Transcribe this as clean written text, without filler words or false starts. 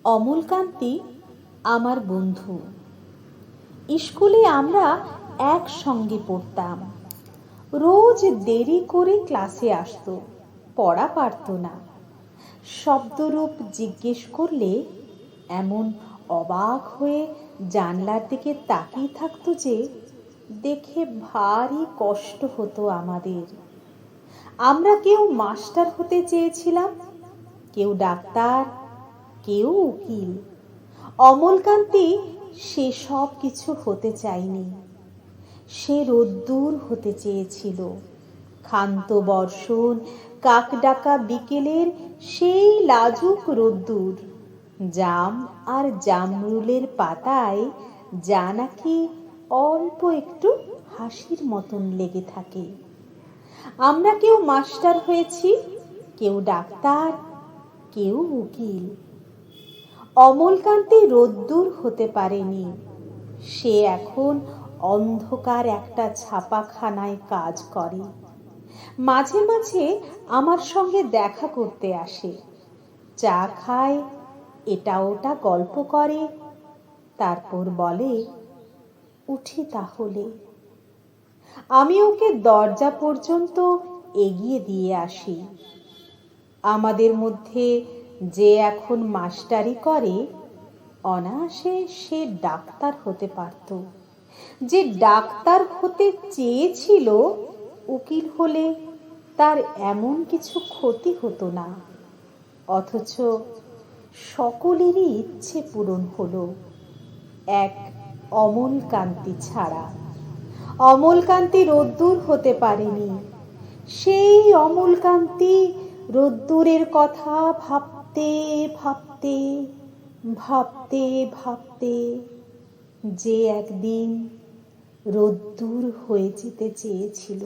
অমলকান্তি আমার বন্ধু। স্কুলে আমরা একসঙ্গে পড়তাম। রোজ দেরি করে ক্লাসে আসতো, পড়া পারত না। শব্দরূপ জিজ্ঞেস করলে এমন অবাক হয়ে জানলার দিকে তাকিয়ে থাকতো যে দেখে ভারী কষ্ট হতো আমাদের। আমরা কেউ মাস্টার হতে চেয়েছিলাম, কেউ ডাক্তার, কেউ উকিল। অমলকান্তি সেসব কিছু হতে চায়নি। সে রোদ্দুর হতে চেয়েছিল। ক্ষান্ত বর্ষণ, কাকডাকা বিকেলের সেই লাজুক রোদ্দুর, জাম আর জামরুলের পাতায় যা নাকি অল্প একটু হাসির মতন লেগে থাকে। আমরা কেউ মাস্টার হয়েছি, কেউ ডাক্তার, কেউ উকিল। অমলকান্তি রোদ্দুর হতে পারেনি। সে এখন অন্ধকার একটা ছাপাখানায় কাজ করে। মাঝে মাঝে আমার সঙ্গে দেখা করতে আসে, চা খায়, এটা ওটা গল্প করে, তারপর বলে, উঠি তাহলে। আমি ওকে দরজা পর্যন্ত এগিয়ে দিয়ে আসি। আমাদের মধ্যে যে এখন মাস্টারি করে, অনায়াসে সে ডাক্তার হতে পারত। যে ডাক্তার হতে চেয়েছিল, উকিল হলে তার এমন কিছু ক্ষতি হতো না। অথচ সকলেরই ইচ্ছে পূরণ হলো, এক অমলকান্তি ছাড়া। অমলকান্তি রোদ্দুর হতে পারেনি। সেই অমলকান্তি রোদ্দুরের কথা ভাবতে ভাবতে ভাবতে ভাবতে যে একদিন রোদ্দুর হয়ে যেতে চেয়েছিল।